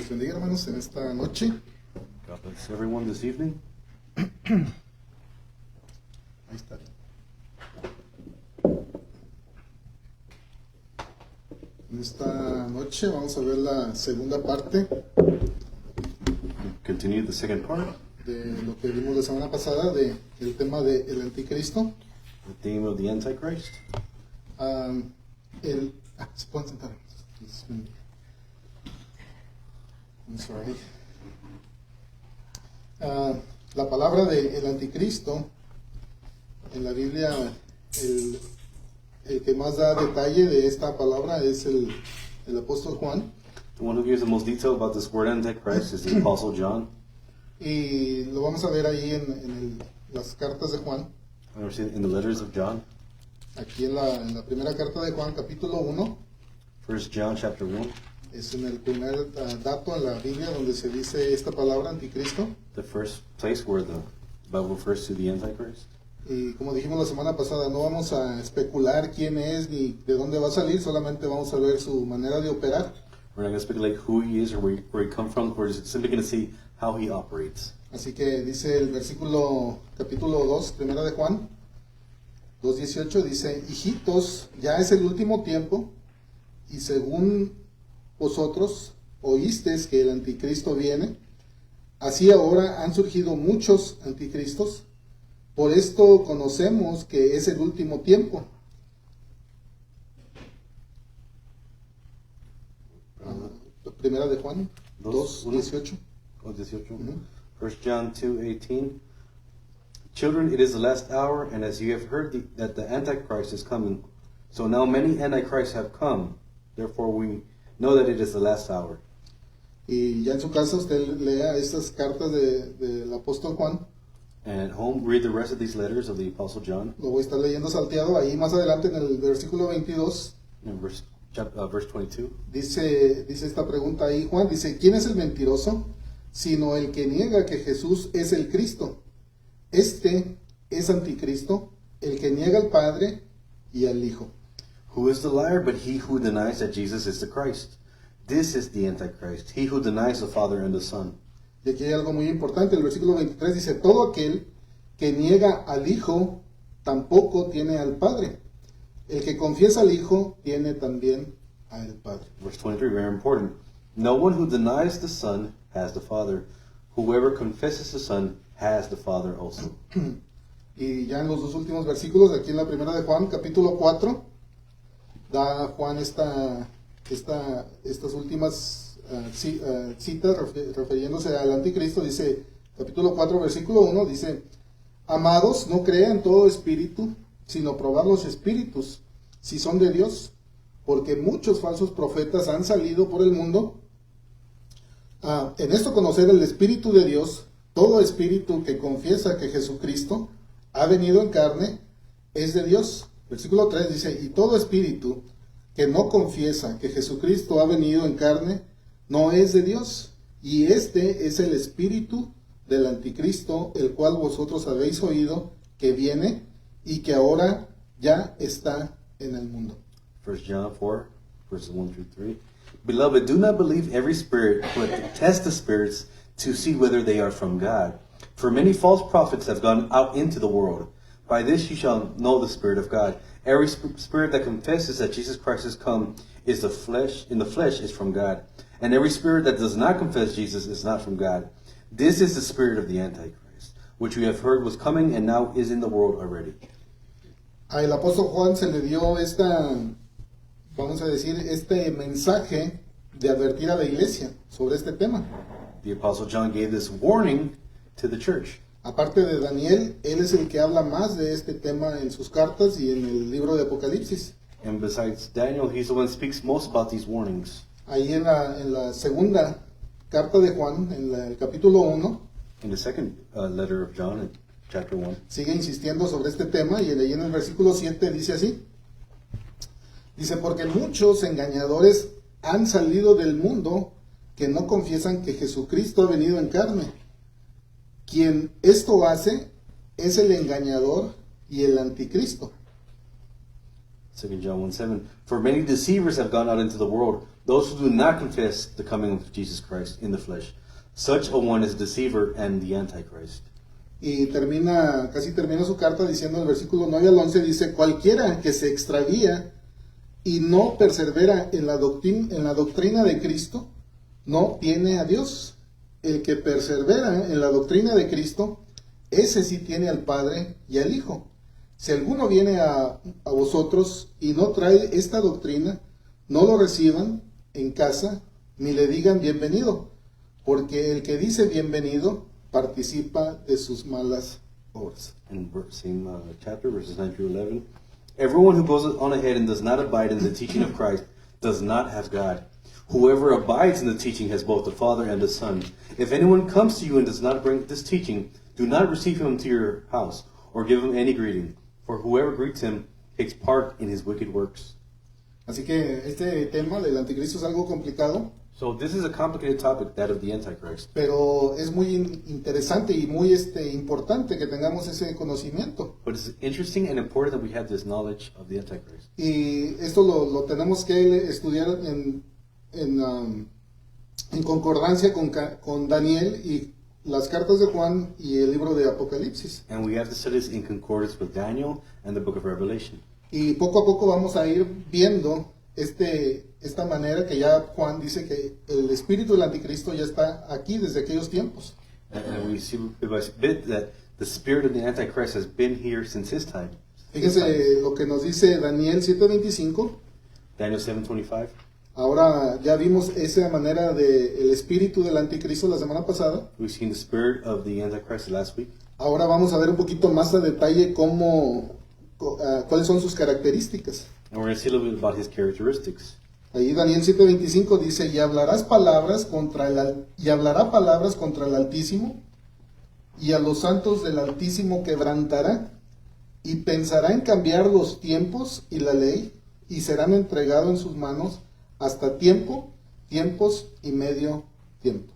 les bendiga, hermanos, en esta noche. God bless everyone this evening. Ahí está. En esta noche vamos a ver la segunda parte Continue the second part, de lo que vimos la semana pasada del tema del anticristo. the theme of the Antichrist. Se pueden sentar. I'm sorry. La palabra del anticristo en la Biblia, el que más da detalle de esta palabra es el apóstol Juan. The one who gives the most detail about this word Antichrist is the Apostle John. Y lo vamos a ver ahí en las cartas de Juan. And we're seeing in the letters of John. Aquí en la primera carta de Juan, capítulo 1, 1 John chapter 1, es en el primer dato en la Biblia donde se dice esta palabra anticristo. the first place where the Bible refers to the Antichrist. Y como dijimos la semana pasada, no vamos a especular quién es ni de dónde va a salir, solamente vamos a ver su manera de operar. We're not going to speculate who he is or where he comes from. We're just simply going to see how he operates. Así que dice el versículo, capítulo 2, primera de Juan, 2:18, dice: hijitos, ya es el último tiempo, y según vosotros oísteis que el anticristo viene, así ahora han surgido muchos anticristos. Por esto conocemos que es el último tiempo. Primera de Juan 2:18. 1 John 2:18. Children, it is the last hour, and as you have heard that the Antichrist is coming, so now many Antichrists have come. Therefore we know that it is the last hour. Y ya en su casa usted lea estas cartas del apóstol Juan. And at home, read the rest of these letters of the Apostle John. Lo voy a estar leyendo salteado ahí más adelante en el versículo 22. In verse 22. Dice esta pregunta ahí, Juan, dice: ¿quién es el mentiroso? Sino el que niega que Jesús es el Cristo. Este es anticristo, el que niega al Padre y al Hijo. Who is the liar but he who denies that Jesus is the Christ? This is the Antichrist, he who denies the Father and the Son. Y aquí hay algo muy importante, el versículo 23 dice: todo aquel que niega al Hijo tampoco tiene al Padre. El que confiesa al Hijo tiene también al Padre. Verse 23, very important. No one who denies the Son has the Father. Whoever confesses the Son has the Father also. Y ya en los dos últimos versículos, aquí en la primera de Juan, capítulo 4, da Juan estas últimas citas refiriéndose al anticristo. Dice, capítulo 4, versículo 1, dice: amados, no crean todo espíritu, sino probar los espíritus, si son de Dios, porque muchos falsos profetas han salido por el mundo. En esto conocer el Espíritu de Dios. Todo espíritu que confiesa que Jesucristo ha venido en carne es de Dios. Versículo 3 dice: y todo espíritu que no confiesa que Jesucristo ha venido en carne no es de Dios. Y este es el espíritu del anticristo, el cual vosotros habéis oído que viene y que ahora ya está en el mundo. 1 John 4, verses 1 through 3. Beloved, do not believe every spirit, but test the spirits to see whether they are from God. For many false prophets have gone out into the world. By this you shall know the Spirit of God. Every spirit that confesses that Jesus Christ has come in the flesh is from God. And every spirit that does not confess Jesus is not from God. This is the spirit of the Antichrist, which we have heard was coming and now is in the world already. Al apóstol Juan se le dio este mensaje de advertir a la iglesia sobre este tema. The Apostle John gave this warning to the church. Aparte de Daniel, él es el que habla más de este tema en sus cartas y en el libro de Apocalipsis. And besides Daniel, he's the one who speaks most about these warnings. Ahí en la segunda carta de Juan, en el capítulo 1, In the second letter of John, in chapter 1, sigue insistiendo sobre este tema, y ahí en el versículo 7 dice así. Dice: porque muchos engañadores han salido del mundo que no confiesan que Jesucristo ha venido en carne. Quien esto hace es el engañador y el anticristo. 2 John 1:7. For many deceivers have gone out into the world, those who do not confess the coming of Jesus Christ in the flesh. Such a one is a deceiver and the Antichrist. Y casi termina su carta diciendo en el versículo 9 al 11, dice, cualquiera que se extravía y no persevera en la doctrina de Cristo, no tiene a Dios. El que persevera en la doctrina de Cristo, ese sí tiene al Padre y al Hijo. Si alguno viene a vosotros y no trae esta doctrina, no lo reciban en casa ni le digan bienvenido, porque el que dice bienvenido participa de sus malas obras. In same chapter, verses 9 through 11. Everyone who goes on ahead and does not abide in the teaching of Christ does not have God. Whoever abides in the teaching has both the Father and the Son. If anyone comes to you and does not bring this teaching, do not receive him to your house or give him any greeting, for whoever greets him takes part in his wicked works. Así que este tema del anticristo es algo complicado, So this is a complicated topic, that of the Antichrist. pero es muy interesante y muy importante que tengamos ese conocimiento. But it's interesting and important that we have this knowledge of the Antichrist. Y esto lo tenemos que estudiar en concordancia con Daniel y las cartas de Juan y el libro de Apocalipsis. And we have to study this in concordance with Daniel and the book of Revelation. Y poco a poco vamos a ir viendo esta manera que ya Juan dice que el espíritu del anticristo ya está aquí desde aquellos tiempos. And we see bit by bit that the spirit of the Antichrist has been here since his time. Fíjense lo que nos dice Daniel 7:25. Daniel 7:25. Ahora ya vimos esa manera del espíritu del anticristo la semana pasada. We've seen the spirit of the Antichrist last week. Ahora vamos a ver un poquito más a detalle cuáles son sus características. And we're going to see a little bit about his characteristics. Ahí Daniel 7:25 dice, y hablará palabras contra el Altísimo, y a los santos del Altísimo quebrantará, y pensará en cambiar los tiempos y la ley, y serán entregados en sus manos hasta tiempos y medio tiempo.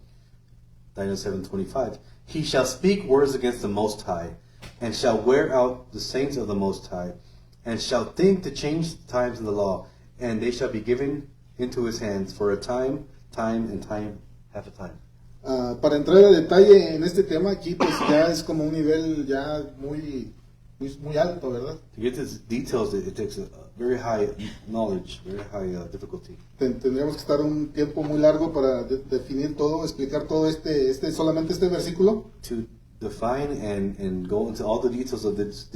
Daniel 7:25. He shall speak words against the Most High, and shall wear out the saints of the Most High, and shall think to change the times and the law, and they shall be given into his hands for a time, and time, half a time. Para entrar a detalle en este tema aquí, pues ya es como un nivel ya muy alto, ¿verdad? To get these details, it takes a very high knowledge, very high difficulty. Tendríamos que estar un tiempo muy largo para definir todo, explicar todo solamente este versículo. To define and go into all the details of this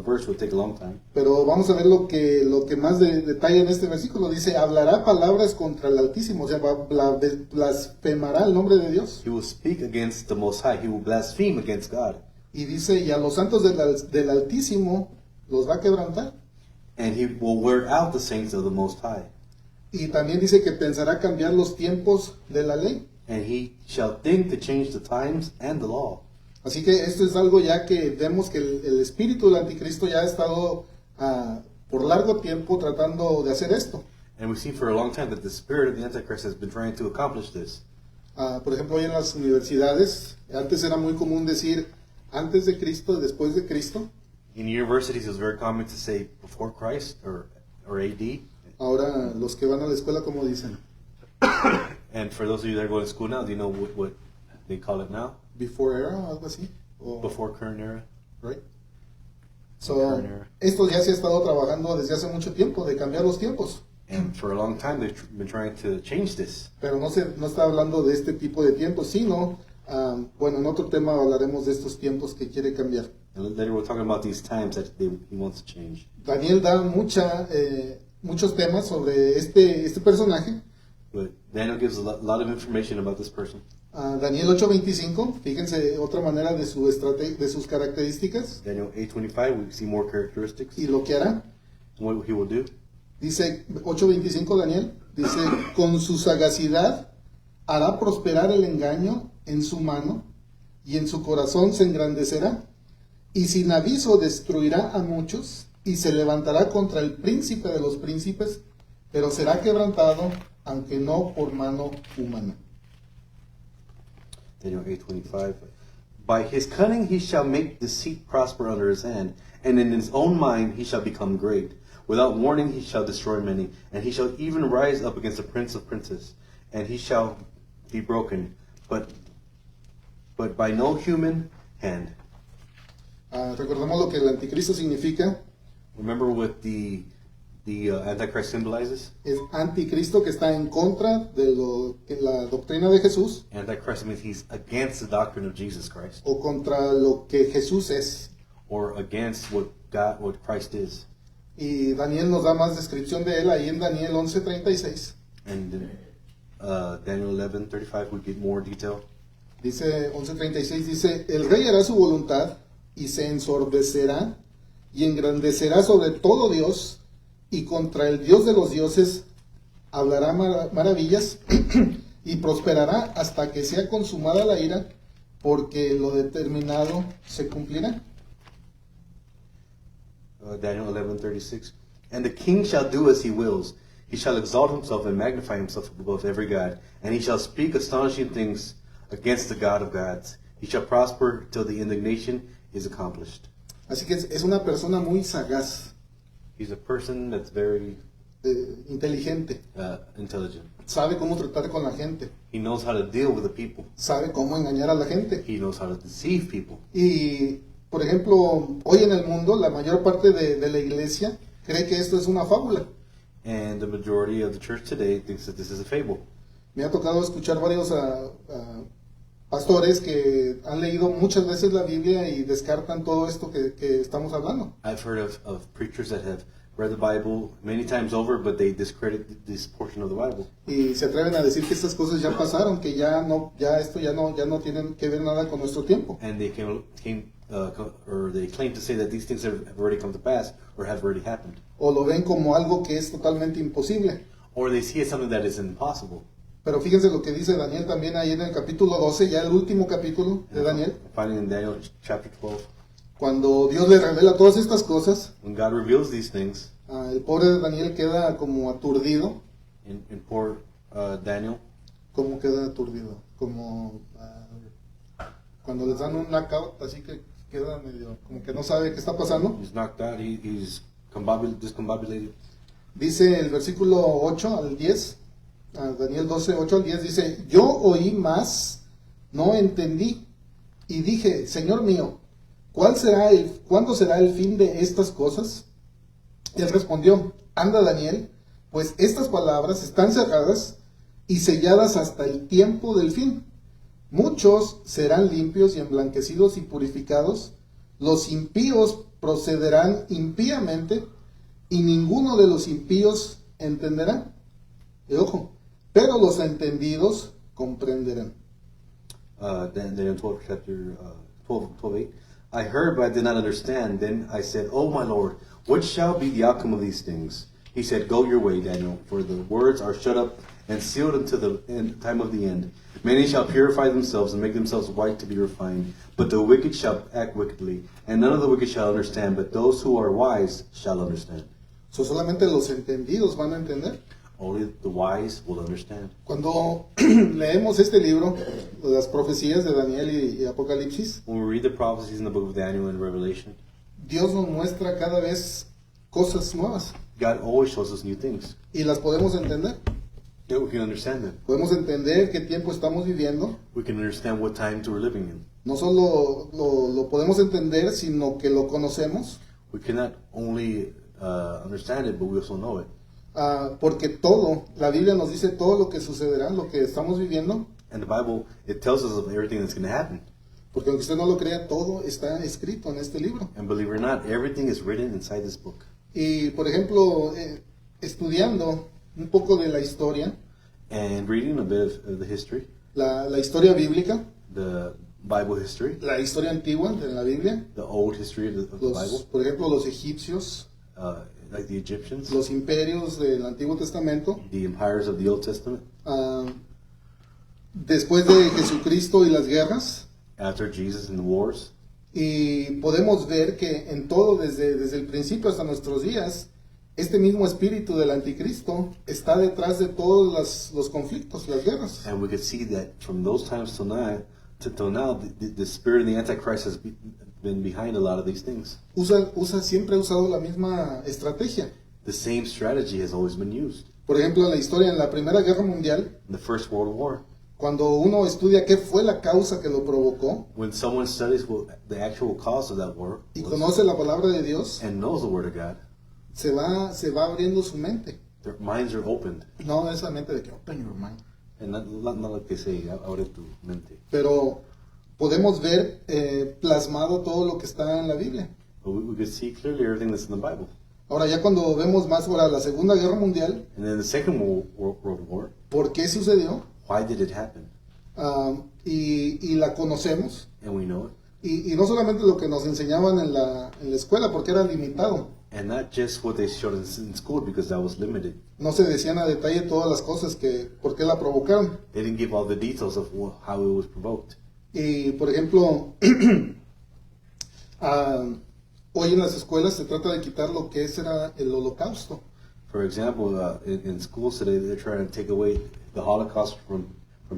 verse will take a long time. Pero vamos a ver lo que más detalla en este versículo. Dice, hablará palabras contra el Altísimo, o sea, blasfemará el nombre de Dios. He will speak against the Most High. He will blaspheme against God. Y dice, y a los santos del Altísimo los va a quebrantar. And he will wear out the saints of the Most High. Y también dice que pensará cambiar los tiempos de la ley. And he shall think to change the times and the law. Así que esto es algo ya que vemos que el espíritu del anticristo ya ha estado por largo tiempo tratando de hacer esto. And we've seen for a long time that the spirit of the Antichrist has been trying to accomplish this. Por ejemplo, hoy en las universidades, antes era muy común decir antes de Cristo, después de Cristo. In universities, it was very common to say before Christ or AD. Ahora, los que van a la escuela, ¿cómo dicen? And for those of you that are going to school now, do you know what they call it now? Before era, algo así. Before current era. Right. So, esto ya se ha estado trabajando desde hace mucho tiempo, de cambiar los tiempos. And for a long time, they've been trying to change this. Pero no está hablando de este tipo de tiempos, sino, bueno, en otro tema hablaremos de estos tiempos que quiere cambiar. And later we're talking about these times that he wants to change. Daniel da muchos temas sobre este personaje. But Daniel gives a lot of information about this person. Daniel 8:25, fíjense otra manera de sus características. Daniel 8:25, we see more characteristics. Y lo que hará. What he will do. Dice 8:25 Daniel, dice, con su sagacidad hará prosperar el engaño en su mano y en su corazón se engrandecerá. Y sin aviso destruirá a muchos y se levantará contra el príncipe de los príncipes, pero será quebrantado, aunque no por mano humana. Daniel 8:25. By his cunning he shall make deceit prosper under his hand, and in his own mind he shall become great. Without warning he shall destroy many, and he shall even rise up against the prince of princes, and he shall be broken, but by no human hand. Recordemos lo que el anticristo significa. Remember what the Antichrist symbolizes? Es anticristo, que está en contra de la doctrina de Jesús, Antichrist means he's against the doctrine of Jesus Christ, o contra lo que Jesús es. or against what Christ is. Y Daniel nos da más descripción de él ahí en Daniel 11:36. And in Daniel 11:35 we get more detail. Dice 11:36, dice, el rey hará su voluntad y se ensordecerá y engrandecerá sobre todo Dios, y contra el Dios de los dioses hablará maravillas y prosperará hasta que sea consumada la ira, porque lo determinado se cumplirá. Daniel 11:36. And the king shall do as he wills. He shall exalt himself and magnify himself above every god. And he shall speak astonishing things against the God of gods. He shall prosper till the indignation is accomplished. Así que es una persona muy sagaz, He's a person that's very inteligente, intelligent. sabe cómo tratar con la gente, He knows how to deal with the people. sabe cómo engañar a la gente. He knows how to deceive people. Y, por ejemplo, hoy en el mundo, la mayor parte de la iglesia cree que esto es una fábula. And the majority of the church today thinks that this is a fable. Me ha tocado escuchar varios pastores que han leído muchas veces la Biblia y descartan todo esto que estamos hablando. I've heard of preachers that have read the Bible many times over, but they discredit this portion of the Bible. Y se atreven a decir que estas cosas ya pasaron, que ya no tienen que ver nada con nuestro tiempo. And they they claim to say that these things have already come to pass or have already happened. O lo ven como algo que es totalmente imposible. Or they see it as something that is impossible. Pero fíjense lo que dice Daniel también ahí en el capítulo 12, ya el último capítulo de Daniel, Finding in Daniel chapter 12, cuando Dios le revela todas estas cosas, when God reveals these things, el pobre de Daniel queda como aturdido. in poor Daniel, ¿Cómo queda aturdido? Como cuando les dan un knockout, así que queda medio, como que no sabe qué está pasando. he's knocked out, he's discombobulated. Dice el versículo 8 al 10, Daniel 12, 8 al 10, dice, yo oí más, no entendí, y dije, Señor mío, ¿cuándo será el fin de estas cosas? Y él respondió, anda Daniel, pues estas palabras están cerradas y selladas hasta el tiempo del fin. Muchos serán limpios y emblanquecidos y purificados, los impíos procederán impíamente, y ninguno de los impíos entenderá. Y ojo, pero los entendidos comprenderán. Daniel 12, chapter 12:8. I heard, but I did not understand. Then I said, Oh, my Lord, what shall be the outcome of these things? He said, Go your way, Daniel, for the words are shut up and sealed until the time of the end. Many shall purify themselves and make themselves white to be refined, but the wicked shall act wickedly, and none of the wicked shall understand, but those who are wise shall understand. So solamente los entendidos van a entender. Only the wise will understand. Cuando leemos este libro, las profecías de Daniel y Apocalipsis, When we read the prophecies in the book of Daniel and Revelation, Dios nos muestra cada vez cosas nuevas God always shows us new things. y las podemos entender. Yeah, we can understand them. Podemos entender qué tiempo estamos viviendo. We can understand what times we're living in. No solo lo podemos entender, sino que lo conocemos, We cannot only understand it, but we also know it. porque todo, la Biblia nos dice todo lo que sucederá, lo que estamos viviendo, And the Bible, it tells us of everything that's going to happen. porque aunque usted no lo crea, todo está escrito en este libro. And believe it or not, everything is written inside this book. Y, por ejemplo, estudiando un poco de la historia, And reading a bit of the history, la historia bíblica, the Bible history, la historia antigua de la Biblia, the old history of the Bible, por ejemplo, los egipcios, like the Egyptians, los imperios del Antiguo Testamento, the empires of the Old Testament, después de Jesucristo y las guerras, after Jesus and the wars. y podemos ver que en todo, desde el principio hasta nuestros días, este mismo espíritu del anticristo está detrás de todos los conflictos, las guerras. And we could see that from those times till now, the spirit of the Antichrist has been behind a lot of these things. Siempre ha usado la misma estrategia. The same strategy has always been used. Por ejemplo, en la historia, en la Primera Guerra Mundial, In the First World War, cuando uno estudia qué fue la causa que lo provocó when someone studies the actual cause of that war y was, conoce la palabra de Dios, and knows the Word of God, se va abriendo su mente. their minds are opened. No esa mente de que open your mind. And not like they say, abre tu mente. Pero podemos ver plasmado todo lo que está en la Biblia. But we could see clearly everything that's in the Bible. Ahora ya cuando vemos más sobre la Segunda Guerra Mundial, And then the Second World War, ¿por qué sucedió? why did it happen? Y la conocemos. And we know it. Y no solamente lo que nos enseñaban en la escuela, porque era limitado. And not just what they showed in school, because that was limited. No se decían a detalle todas las cosas por qué la provocaron. They didn't give all the details of how it was provoked. Y por ejemplo, hoy en las escuelas se trata de quitar lo que era el holocausto. For example, in schools today, they're trying to take away the Holocaust from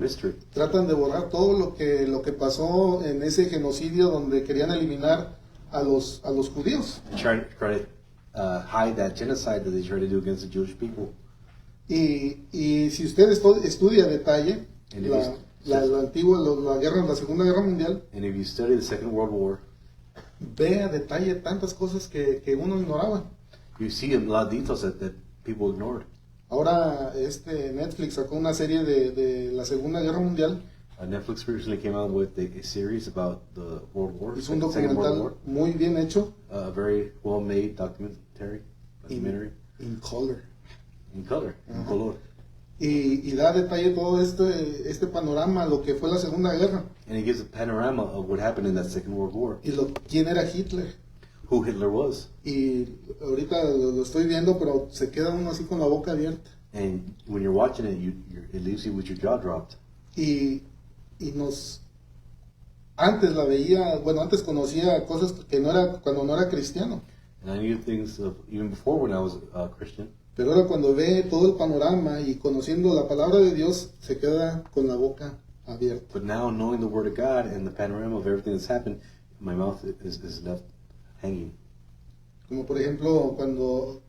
history. Tratan de borrar todo lo que pasó en ese genocidio donde querían eliminar a los judíos. And try to hide that genocide that they try to do against the Jewish people. Y si usted estudia a detalle And if la Segunda Guerra Mundial, And if you study the Second World War, ve a detalle tantas cosas que uno ignoraba. you see a lot of details that people ignored. Ahora Netflix sacó una serie de la Segunda Guerra Mundial. Netflix recently came out with a series about the World War, Es un Second World documental War. muy bien hecho. A very well-made documentary In color. in color, in Ajá. color. Y da detalle todo este panorama, lo que fue la Segunda Guerra. And it gives a panorama of what happened in that Second World War, Y quién era Hitler. who Hitler was. Y ahorita lo estoy viendo, pero se queda uno así con la boca abierta. And when you're watching it, it leaves you with your jaw dropped. Y antes la veía, bueno, antes conocía cosas cuando no era cristiano. And I knew things even before when I was a Christian. Pero ahora cuando ve todo el panorama y conociendo la palabra de Dios, se queda con la boca abierta. But now, knowing the Word of God and the panorama of everything that's happened, my mouth is left hanging. Como por ejemplo, cuando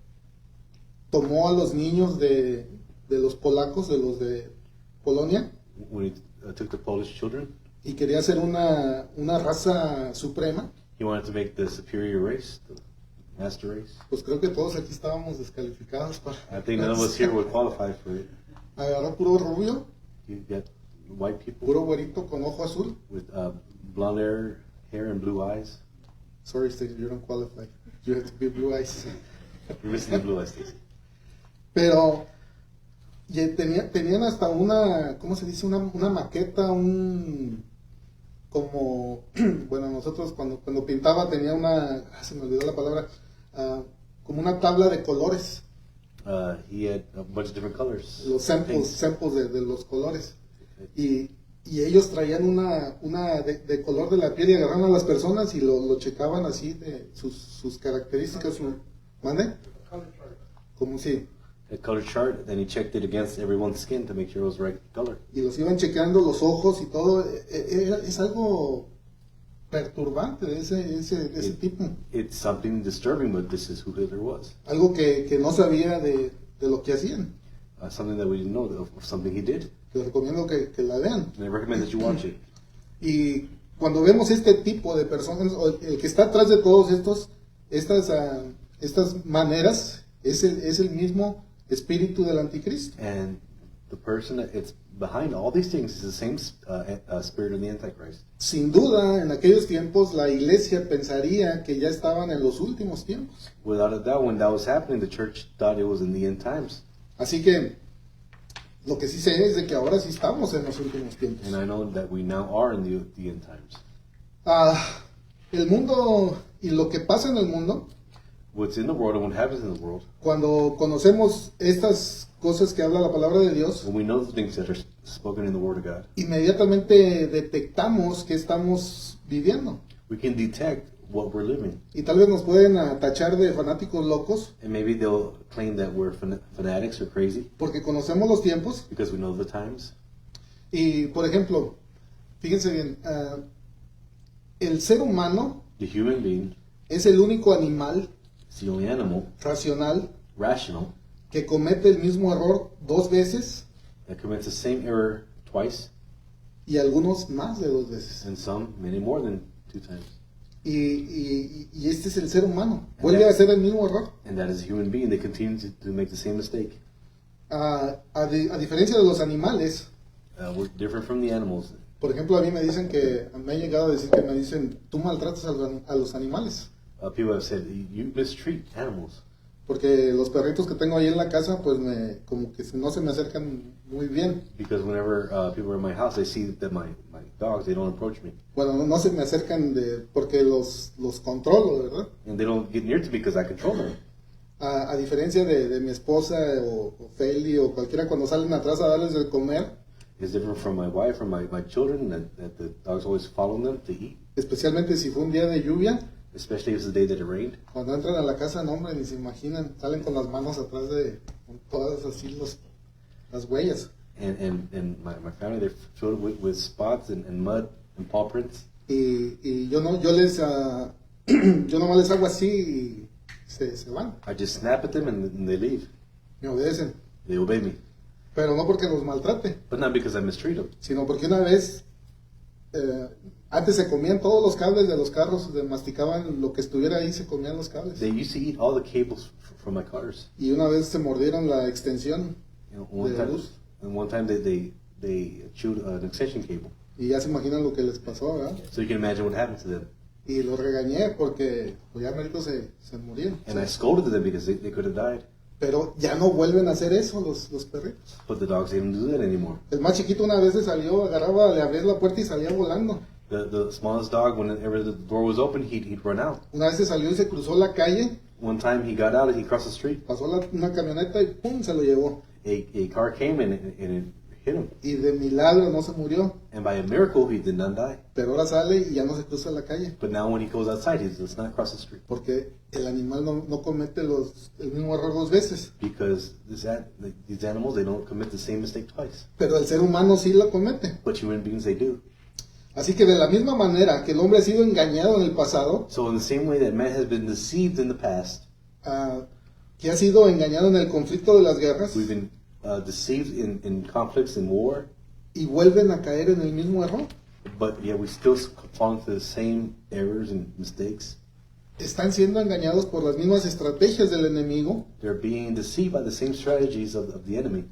tomó a los niños de los polacos, de los de Polonia, When he took the Polish children, y quería hacer una raza suprema, he wanted to make the superior race, the master race. pues creo que todos aquí estábamos descalificados para... I think none of us here would qualify for it. Agarró puro rubio, You got white people puro güerito con ojo azul. with blonde hair and blue eyes. Sorry, Stacey, you don't qualify. You have to be blue eyes. You're missing the blue eyes, Stacey. Pero tenían hasta ¿cómo se dice? Una maqueta, como, bueno, nosotros cuando pintaba tenía se me olvidó la palabra, como una tabla de colores, He had a bunch of different colors. los Paints. samples de los colores. Y ellos traían una de color de la piel y agarraban a las personas y lo checaban así de sus características. ¿Mande? Como si... A color chart, then he checked it against everyone's skin to make sure it was the right color. Y los iban chequeando los ojos y todo. Es algo perturbante de ese tipo. It's something disturbing, but this is who Hitler was. Algo que no sabía de lo que hacían. Something that we didn't know of something he did. Les recomiendo que la vean. And I recommend that you watch it. Y cuando vemos este tipo de personas, o el que está atrás de todos estas maneras, es el mismo espíritu del anticristo. And the person that's behind all these things is the same spirit of the Antichrist. Sin duda, en aquellos tiempos la iglesia pensaría que ya estaban en los últimos tiempos. Without a doubt, when that was happening, the church thought it was in the end times. Así que lo que sí sé es de que ahora sí estamos en los últimos tiempos. And I know that we now are in the end times. El mundo y lo que pasa en el mundo, What's in the world and what happens in the world, cuando conocemos estas cosas que habla la palabra de Dios, when we know the things that are spoken in the Word of God, inmediatamente detectamos que estamos viviendo. we can detect what we're living. Y tal vez nos pueden tachar de fanáticos locos And maybe they'll claim that we're fanatics or crazy porque conocemos los tiempos. because we know the times. Y, por ejemplo, fíjense bien, el ser humano The human being es el único animal is the only animal racional rational, que comete el mismo error 2 veces that commits the same error twice, y algunos más de 2 veces. and some many more than 2 times. Y este es el ser humano. Vuelve a hacer el mismo error. And that is a human being. They continue to make the same mistake. A diferencia de los animales, We're different from the animals. por ejemplo, a mí me dicen me ha llegado a decir que me dicen, tú maltratas a los animales. People have said, you mistreat animals. Porque los perritos que tengo ahí en la casa, pues como que no se me acercan muy bien. Because whenever people are in my house, they see that my dogs, they don't approach me. Bueno, no se me acercan porque los controlo, ¿verdad? And they don't get near to me because I control them. A diferencia de mi esposa o Feli o cualquiera cuando salen atrás a darles de comer, It's different from my wife or my children, that the dogs always follow them to eat. especialmente si fue un día de lluvia, Especially if it's the day that it rained. cuando entran a la casa, no hombre, ni se imaginan, salen con las manos atrás con todas así las huellas. And my family, they're filled with spots and mud and paw prints. Y yo yo nomás les hago así y se van, I just snap at them and they leave. me obedecen. They obey me. Pero no porque los maltrate, But not because I mistreat them. sino porque una vez, antes se comían todos los cables de los carros, masticaban lo que estuviera ahí, se comían los cables. They used to eat all the cables from my cars. Y una vez se mordieron la extensión One de time, luz. and one time they chewed an extension cable. Y ya se imaginan lo que les pasó, ¿verdad? So you can imagine what happened to them. Y los regañé porque pues, ya meritos se murieron. And I scolded them because they could have died. Pero ya no vuelven a hacer eso los perritos. But the dogs, they don't do that anymore. El más chiquito una vez se salió, le abría la puerta y salía volando. The smallest dog, whenever the door was open, he'd run out. Una vez se salió y se cruzó la calle, One time he got out and he crossed the street. pasó una camioneta y ¡pum! Se lo llevó. A car came and it hit him. Y de milagro no se murió. And by a miracle, he did not die. Pero ahora sale y ya no se cruza la calle. But now when he goes outside, he does not cross the street. Porque el animal no comete el mismo error 2 veces. Because these animals, they don't commit the same mistake twice. Pero el ser humano sí lo comete. But human beings, they do. Así que de la misma manera que el hombre ha sido engañado en el pasado, So in the same way that man has been deceived in the past, que ha sido engañado en el conflicto de las guerras, we've been deceived in conflicts and war, y vuelven a caer en el mismo error, but yet we still fall into the same errors and mistakes. están siendo engañados por las mismas estrategias del enemigo, They're being deceived by the same strategies of the enemy,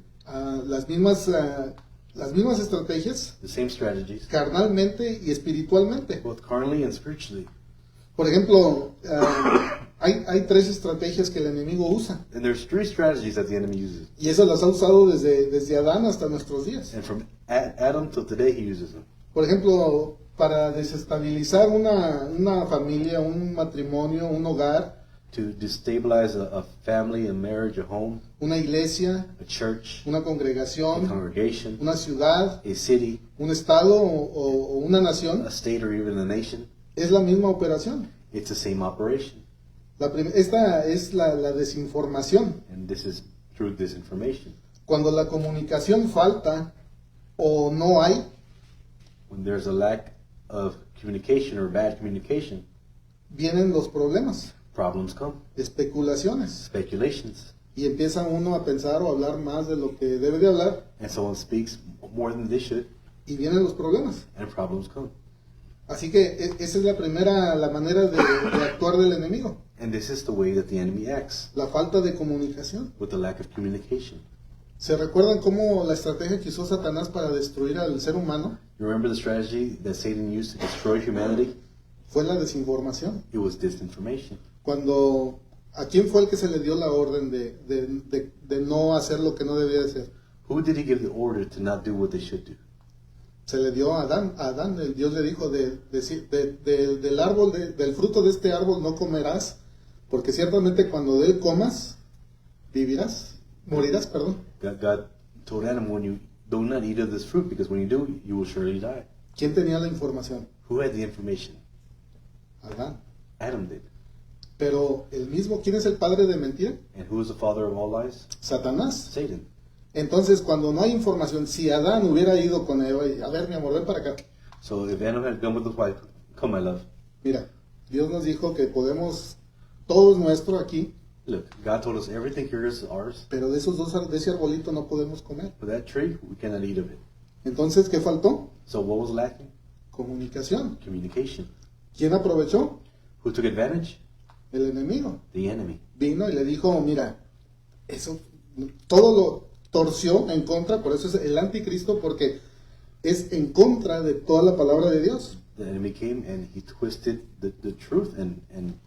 las mismas estrategias the same strategies, carnalmente y espiritualmente. both carnally and spiritually. Por ejemplo, hay 3 estrategias que el enemigo usa, And there's 3 strategies that the enemy uses. y eso las ha usado desde Adán hasta nuestros días. And from Adam till today, he uses them. Por ejemplo, para desestabilizar una familia, un matrimonio, un hogar, To destabilize a family, a marriage, a home, una iglesia, a church, una a congregación, congregation, una ciudad, a city, un estado o una nación, a state, or even a nation. es la misma operación. It's the same operation. Esta es la desinformación. And this is through disinformation. Cuando la comunicación falta o no hay, When there's a lack of communication or bad communication, vienen los problemas, problems come, especulaciones, speculations, y empieza uno a pensar o a hablar más de lo que debe de hablar, and someone speaks more than they should, y vienen los problemas. and problems come. Así que esa es la manera de actuar del enemigo, And this is the way that the enemy acts, la falta de comunicación. with the lack of communication. ¿Se recuerdan cómo la estrategia que usó Satanás para destruir al ser humano? You remember the strategy that Satan used to destroy humanity? Fue la desinformación. It was disinformation. ¿A quién fue el que se le dio la orden de no hacer lo que no debía hacer? Who did he give the order to not do what they should do? Se le dio a Adán. Dios le dijo, del árbol, del fruto de este árbol no comerás, porque ciertamente cuando de él comas, morirás, perdón. God told Adam, when you do not eat of this fruit, because when you do, you will surely die. ¿Quién tenía la información? Who had the information? Adán. Adam did. Pero ¿quién es el padre de mentira? And who is the father of all lies? Satanás. Satan. Entonces, cuando no hay información, si Adán hubiera ido con Eva y, a ver, mi amor, ven para acá. So if Adam had gone with his wife, come my love, Mira, Dios nos dijo que podemos, todo es nuestro aquí, Look, God told us everything here is ours, pero de ese arbolito no podemos comer. but that tree, we cannot eat of it. Entonces, ¿qué faltó? So what was lacking? Comunicación. Communication. ¿Quién aprovechó? Who took advantage? El enemigo. The enemy. Vino y le dijo, mira, eso, todo lo torció en contra, por eso es el anticristo, porque es en contra de toda la palabra de Dios. The enemy came and he twisted the truth, and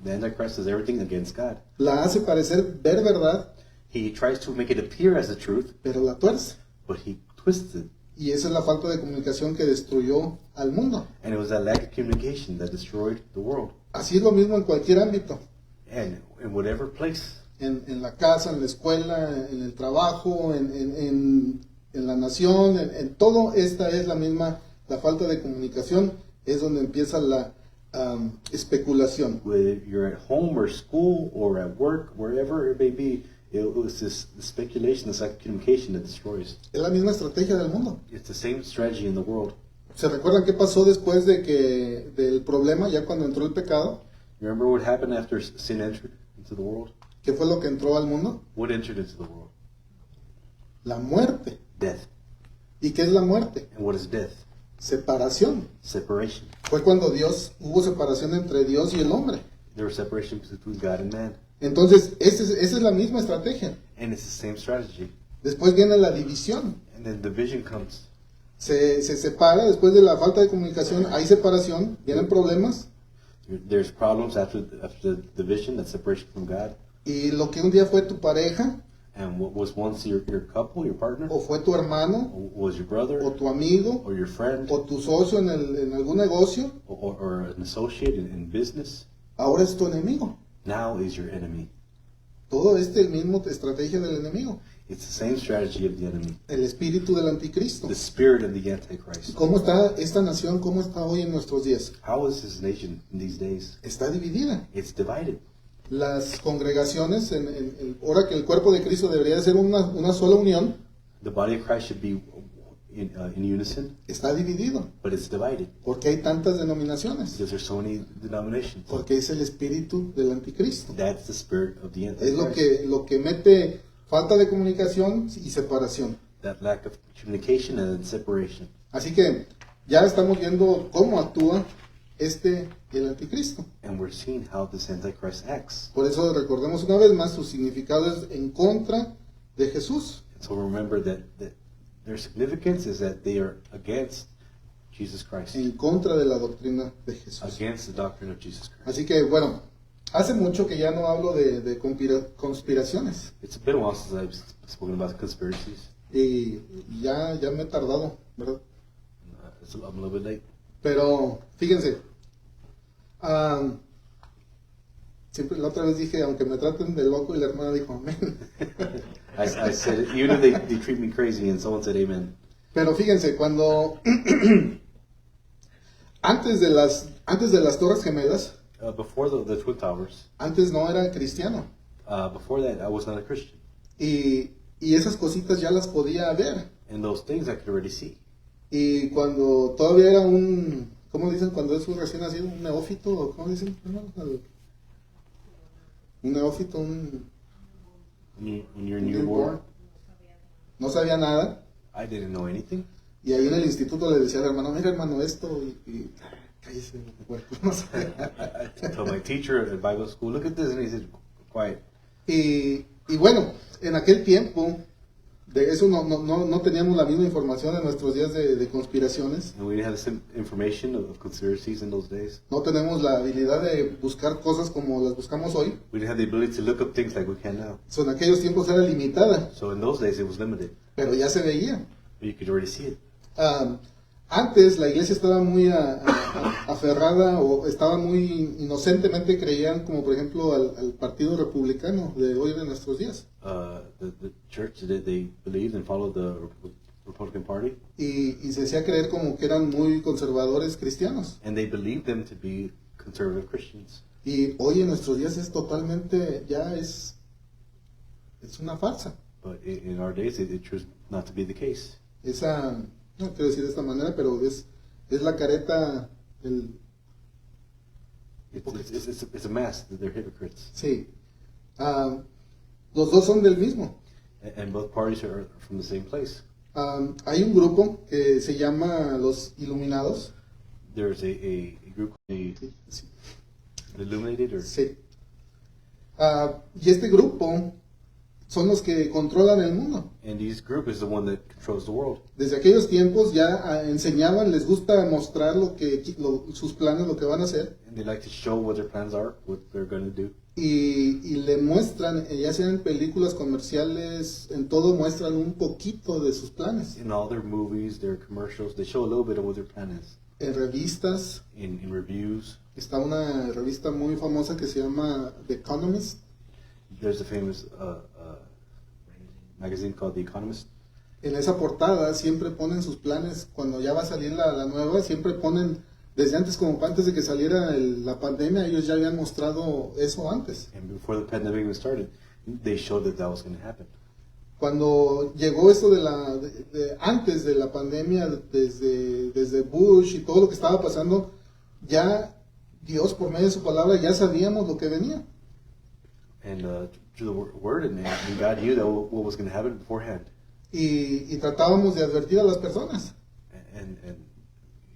the Antichrist does everything against God. La hace parecer ver verdad, He tries to make it appear as the truth, pero la tuerce. but he twists it. Y esa es la falta de comunicación que destruyó al mundo. And it was that lack of communication that destroyed the world. Así es lo mismo en cualquier ámbito. And in whatever place, En la casa, en la escuela, en el trabajo, en la nación, en todo, esta es la misma, la falta de comunicación es donde empieza la especulación. whether you're at home or school or at work, wherever it may be, it was this speculation, this lack of communication that destroys. Es la misma estrategia del mundo. It's the same strategy in the world. ¿Se recuerdan qué pasó después del problema, ya cuando entró el pecado? You remember what happened after sin entered into the world? ¿Qué fue lo que entró al mundo? What entered into the world? La muerte. Death. ¿Y qué es la muerte? And what is death? Separación. Separation. Fue cuando hubo separación entre Dios y el hombre. There was separation between God and man. Entonces, esa es la misma estrategia. And it's the same strategy. Después viene la división. And then division comes. Se separa, después de la falta de comunicación, hay separación, vienen problemas. There's problems after the division, that separation from God. Y lo que un día fue tu pareja, And what was once your couple, your partner, o fue tu hermano, was your brother, o tu amigo, or your friend, o tu socio en algún negocio, or an associate in business, ahora es tu enemigo. now is your enemy. Todo es el mismo estrategia del enemigo. It's the same strategy of the enemy. El espíritu del anticristo. The spirit of the Antichrist. ¿Cómo está esta nación? ¿Cómo está hoy en nuestros días? How is this nation in these days? Está dividida. It's divided. Las congregaciones, ahora que el cuerpo de Cristo debería ser una sola unión, The body of Christ should be in unison, está dividido. but it's divided Porque hay tantas denominaciones. because there's so many denominations. Porque es el espíritu del anticristo. That's the spirit of the Es Antichrist. lo que mete falta de comunicación y separación. That lack of communication and then separation. Así que ya estamos viendo cómo actúa el anticristo. And we're seeing how this Antichrist acts. Por eso recordemos una vez más, su significado es en contra de Jesús. So remember that their significance is that they are against Jesus Christ, En contra de la doctrina de Jesús. against the doctrine of Jesus Christ. Así que bueno, hace mucho que ya no hablo de conspiraciones. It's been a while since I've spoken about conspiracies. Y ya me he tardado, ¿verdad? I'm a little bit late. Pero fíjense, siempre la otra vez dije, aunque me traten de loco, y la hermana dijo amén. I said it, even if they treat me crazy, and someone said amen. Pero fíjense, cuando antes de las Torres Gemelas, Before the Twin Towers, antes no era cristiano. before that, I was not a Christian. Y esas cositas ya las podía ver. And those things I could already see. Y cuando todavía era ¿cómo dicen cuando es un recién nacido? ¿Un neófito? ¿O cómo dicen? Un neófito, When you're newborn, no sabía nada. I didn't know anything. Y ahí en el instituto le decía al hermano, mira hermano, esto, y cállese, puerco, no sabía. I told my teacher at Bible school, look at this, and he said, quiet. Y bueno, en aquel tiempo, de eso no teníamos la misma información en nuestros días de conspiraciones. And we didn't have the same information of conspiracies in those days. No tenemos la habilidad de buscar cosas como las buscamos hoy. We didn't have the ability to look up things like we can now. En aquellos tiempos era limitada, So in those days, it was limited. pero ya se veía. But you could already see it. Antes la iglesia estaba muy aferrada o estaba muy inocentemente creían como por ejemplo al partido republicano de hoy de nuestros días. The church, they believed and followed the Republican Party. Y se hacía creer como que eran muy conservadores cristianos. And they believed them to be conservative Christians. Y hoy en nuestros días es totalmente, ya es una farsa. But in our days, it proves not to be the case. No quiero decir de esta manera, pero es la careta It's a mask that they're hypocrites. Sí. Los dos son del mismo. And both parties are from the same place. Hay un grupo que se llama los Iluminados. There's a group called Sí. the Illuminated, or Sí. Y este grupo son los que controlan el mundo. and this group is the one that controls the world. Desde aquellos tiempos ya enseñaban, les gusta mostrar sus planes, lo que van a hacer. And they like to show what their plans are, what they're going to do. Y le muestran, ya sea en películas comerciales, en todo muestran un poquito de sus planes. In all their movies, their commercials, they show a little bit of what their plan is. En revistas, In reviews, está una revista muy famosa que se llama The Economist. there's a famous magazine called The Economist. En esa portada siempre ponen sus planes, cuando ya va a salir la nueva, siempre ponen, desde antes, como antes de que saliera la pandemia, ellos ya habían mostrado eso antes. And before the pandemic even started, they showed that was going to happen. Cuando llegó esto antes de la pandemia, desde Bush y todo lo que estaba pasando, ya Dios por medio de su palabra ya sabíamos lo que venía. And through the word, and God knew that what was going to happen beforehand. Y tratábamos de advertir a las personas. And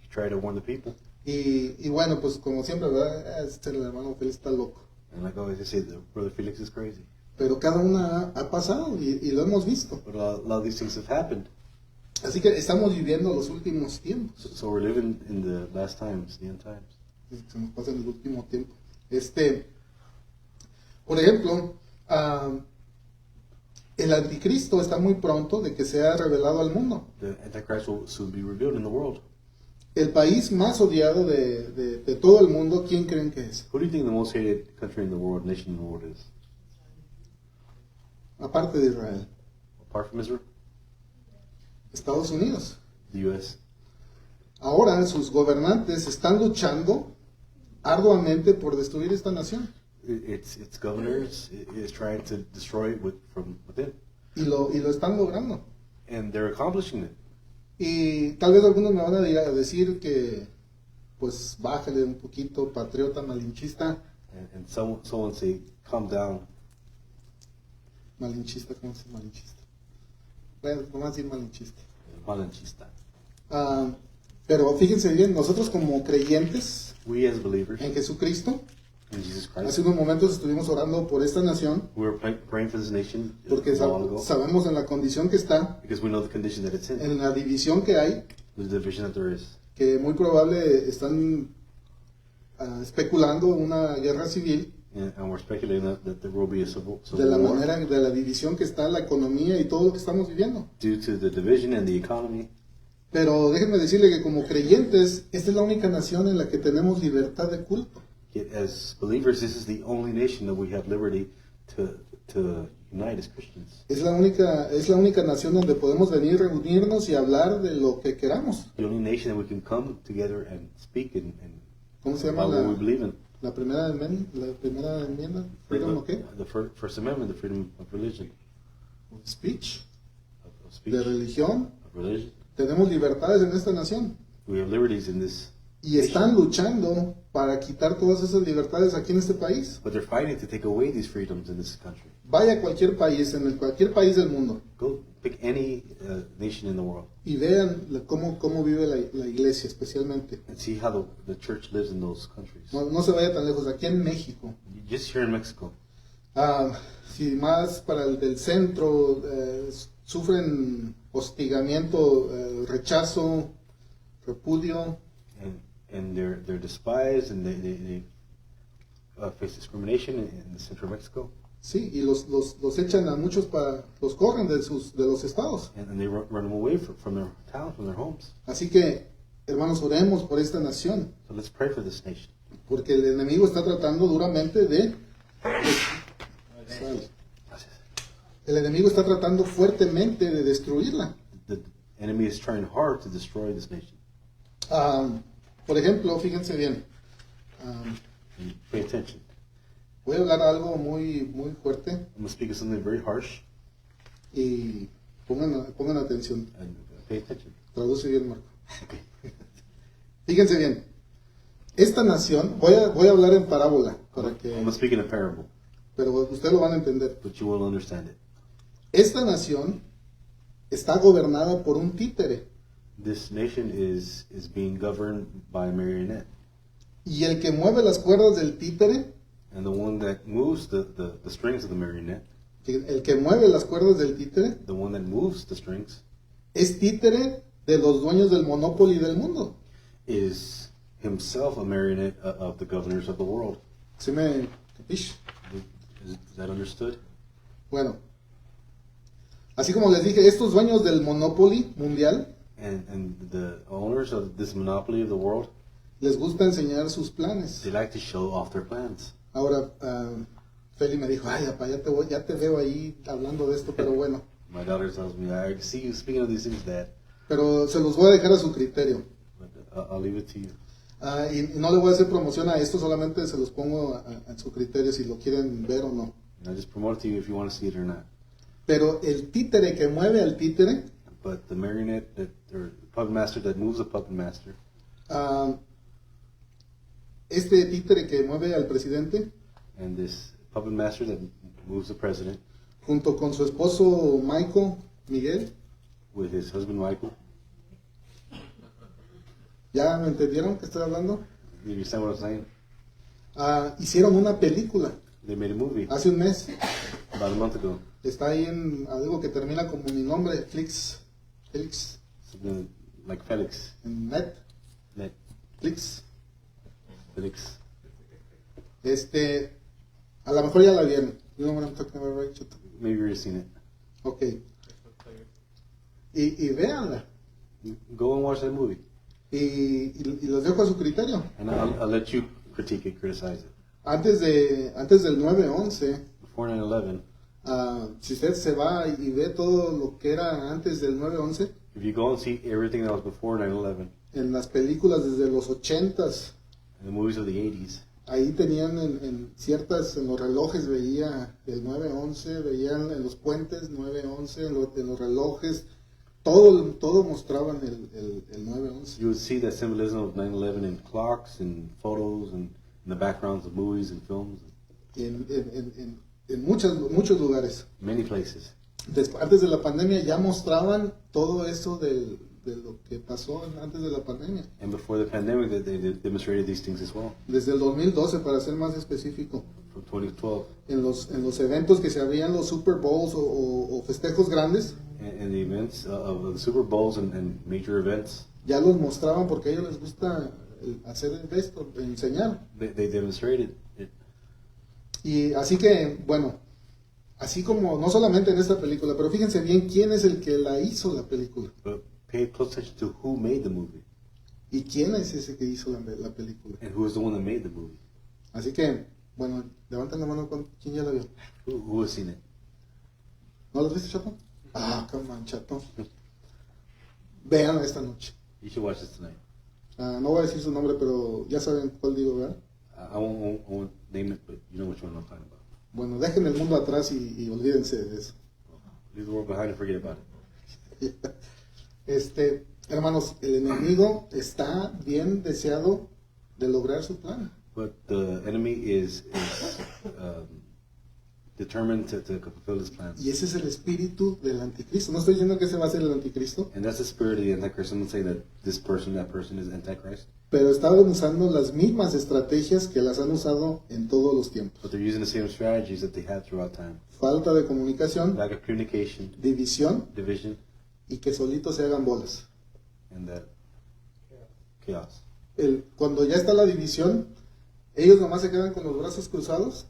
he tried to warn the people. Y bueno, pues como siempre, ¿verdad? El hermano Félix está loco. And like always, they say, Brother Felix is crazy. Pero cada una ha pasado y lo hemos visto. But a lot of these things have happened. Así que estamos viviendo los últimos tiempos. So we're living in the last times, the end times. Se nos pasa en el último tiempo. Por ejemplo, el anticristo está muy pronto de que sea revelado al mundo. The Antichrist will soon be revealed in the world. El país más odiado de todo el mundo, ¿quién creen que es? Who do you think the most hated country in the world, nation in the world is? Aparte de Israel. Apart from Israel? Estados Unidos. The U.S. Ahora sus gobernantes están luchando arduamente por destruir esta nación. Its governors is trying to destroy it from within. Y lo están logrando. And they're accomplishing it. Y tal vez algunos me van a decir que, pues, bájale un poquito, patriota, malinchista. And someone say, calm down. Malinchista, ¿cómo se dice malinchista? Bueno, vamos a decir malinchista. Malinchista. Pero fíjense bien, nosotros como creyentes We as believers en Jesucristo, in Jesus hace Christ, unos momentos estuvimos orando por esta nación, we were praying for this nation porque a while ago sabemos en la condición que está, because we know the condition that it's in, en la división que hay, the division that there is. que muy probable están especulando una guerra civil, And we're speculating that there will be a civil de la war manera, de la división que está, la economía y todo lo que estamos viviendo. due to the division and the economy. Pero déjenme decirle que como creyentes, esta es la única nación en la que tenemos libertad de culto. Yet as believers, this is the only nation that we have liberty to unite as Christians. Es la única nación donde podemos venir, reunirnos y hablar de lo que queramos. The only nation that we can come together and speak and ¿Cómo se llama about what we believe in. la primera enmienda? ¿Freedom o qué? The First Amendment, the freedom of religion, Speech, of speech, de religión. of religion. Tenemos libertades en esta nación. We have liberties in this, Y están luchando para quitar todas esas libertades aquí en este país. but they're fighting to take away these freedoms in this country. Vaya a cualquier país, cualquier país del mundo, Go pick any nation in the world y vean cómo vive la iglesia, especialmente. and see how the church lives in those countries. No se vaya tan lejos, aquí en México. Just here in Mexico, Si más para el del centro, sufren hostigamiento, rechazo, repudio. and they're despised and they face discrimination in the central Mexico, Sí, y los echan a muchos, los corren de los estados. and they run them away from their towns, from their homes. Así que, hermanos, oremos por esta nación, So let's pray for this nation. porque el enemigo está tratando duramente el enemigo está tratando fuertemente de destruirla. The enemy is trying hard to destroy this nation. Por ejemplo, fíjense bien, And pay attention. voy a hablar algo muy fuerte I'm going to speak of something very harsh, y pongan atención. and pay attention. Traduce bien, Marco. Okay. Fíjense bien, esta nación, voy a hablar en parábola para I'm que going to speak in a parable. pero ustedes lo van a entender. but you will understand it. Esta nación está gobernada por un títere. This nation is being governed by a marionette. Y el que mueve las cuerdas del títere, And the one that moves the strings of the marionette, el que mueve las cuerdas del títere, the one that moves the strings, es títere de los dueños del Monopoly del mundo. is himself a marionette of the governors of the world. ¿Sí me capish? Is that understood? Bueno, así como les dije, estos dueños del Monopoly mundial And the owners of this monopoly of the world, les gusta enseñar sus planes. they like to show off their plans. Ahora, Feli me dijo, ay, papá, ya te veo ahí hablando de esto, pero bueno. My daughter tells me, I see you speaking of these things, Dad, Pero se los voy a dejar a su criterio. but I'll leave it to you. Y no le voy a hacer promoción a esto, solamente se los pongo a su criterio si lo quieren ver o no. And I just promote it to you if you want to see it or not. Pero el títere que mueve al títere, But the marionette or puppet master that moves the puppet master, este títere que mueve al presidente, and this puppet master that moves the president junto con su esposo Michael, Miguel, with his husband Michael. ¿ya me entendieron que estoy hablando? You understand what I'm saying? Hicieron una película They made a movie hace un mes. about a month ago. Está ahí en algo que termina como mi nombre, Flix, Something like Felix. en Netflix. Felix. A lo mejor ya la vieron. You know what I'm talking about, right, Chuto? Maybe you've seen it. Ok. Y véanla. Go and watch that movie. Y los dejo a su criterio. And I'll let you critique it, criticize it. Antes del 9/11, Before 9/11, si usted se va y ve todo lo que era antes del 9/11, if you go and see everything that was before 9/11, en las películas desde los 80s, and the movies of the 80s, ahí tenían en los relojes veía el 9/11, veían en los puentes 9/11, en los relojes, todo mostraban el 9/11. you would see that symbolism of 9/11 in clocks and photos and in the backgrounds of movies and films, En muchos lugares. many places. Antes de la pandemia ya mostraban todo eso de lo que pasó antes de la pandemia. And before the pandemic, they demonstrated these things as well. Desde el 2012, para ser más específico. From 2012, En los eventos que se abrían los Super Bowls o festejos grandes, and the events of the Super Bowls and major events, ya los mostraban porque a ellos les gusta hacer esto, enseñar. they demonstrated it. Y así que, bueno, así como no solamente en esta película, pero fíjense bien quién es el que la hizo la película. But pay close attention to who made the movie Y quién es ese que hizo la película. and who is the one that made the movie. Así que, bueno, levanten la mano quién ya la vio. Who has seen it? ¿No lo viste, Chato? Come on, Chato. Vean esta noche. You should watch this tonight. No voy a decir su nombre, pero ya saben cuál digo, ¿verdad? I won't name it, but you know which one I'm talking about. Bueno, dejen el mundo atrás y olvídense de eso. Leave the world behind and forget about it. Hermanos, el enemigo está bien deseado de lograr su plan. But the enemy is determined to fulfill his plans. Y ese es el espíritu del anticristo. No estoy diciendo que ese va a ser el anticristo, And that's the spirit of the Antichrist. I'm not saying that that person is Antichrist. pero estaban usando las mismas estrategias que las han usado en todos los tiempos. But they're using the same strategies that they had throughout time. Falta de comunicación, Lack of communication, división division, y que solitos se hagan bolas. and that chaos. Cuando ya está la división, ellos nomás se quedan con los brazos cruzados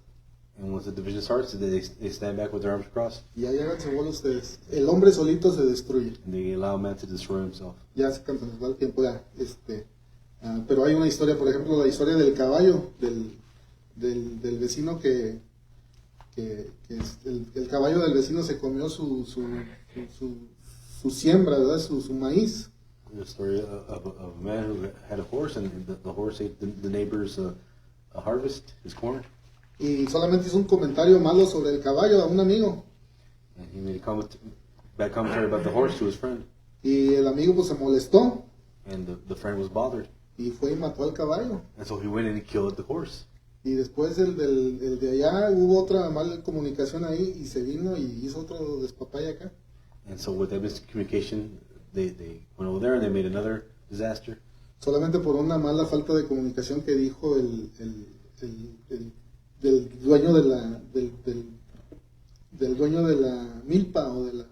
And once the division starts, they stand back with their arms crossed. y ahí háganse bolas ustedes. El hombre solito se destruye. And they allow man to destroy himself. Ya se nos va el tiempo ya. Pero hay una historia, por ejemplo, la historia del caballo, del vecino que el caballo del vecino se comió su siembra, ¿verdad? Su maíz. The story of a man who had a horse, and the horse ate the neighbor's harvest, his corn. Y solamente hizo un comentario malo sobre el caballo a un amigo. And he made a bad commentary about the horse to his friend. Y el amigo pues se molestó And the friend was bothered. y fue y mató al caballo. And so he went and he killed the horse. Y después el de allá hubo otra mala comunicación ahí y se vino y hizo otro despapaya acá. And so with that miscommunication, they went over there and they made another disaster. Solamente por una mala falta de comunicación que dijo del dueño de la del dueño de la milpa o de la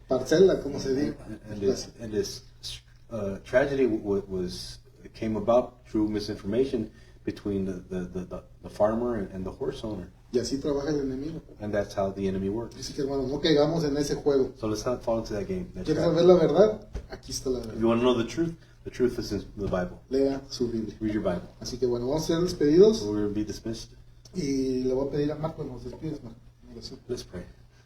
parcela, como se dice. And this tragedy came about through misinformation between the farmer and the horse owner. Y así trabaja el enemigo. And that's how the enemy works. Así que hermanos, no caigamos en ese juego. So let's not fall into that game. That ¿Quieres trap. saber la verdad? Aquí está la If you verdad. want to know the truth is in the Bible. Lea su Biblia. Read your Bible. Así que bueno, vamos a ser despedidos So we're going to be dismissed. y le voy a pedir a Marco que nos despides, Marco. Oración. Let's pray.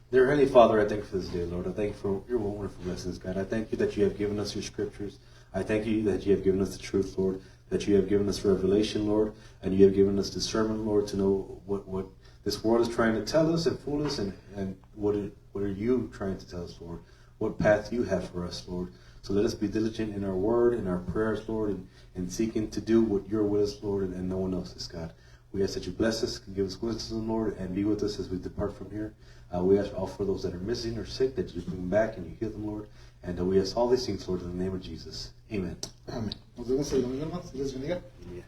Dear Heavenly Father, I thank you for this day, Lord. I thank you for your wonderful blessings, God. I thank you that you have given us your scriptures. I thank you that you have given us the truth, Lord. That you have given us revelation, Lord. And you have given us discernment, Lord, to know what this world is trying to tell us and fool us, and what are you trying to tell us, Lord? What path you have for us, Lord. So let us be diligent in our word, in our prayers, Lord, and seeking to do what your will is, Lord, and no one else's, God. We ask that you bless us, give us wisdom, Lord, and be with us as we depart from here. We ask all for those that are missing or sick that you bring them back and you heal them, Lord. And we ask all these things, Lord, in the name of Jesus. Amen. Amén. Nos vemos el domingo, hermanos. Dios bendiga. Yeah.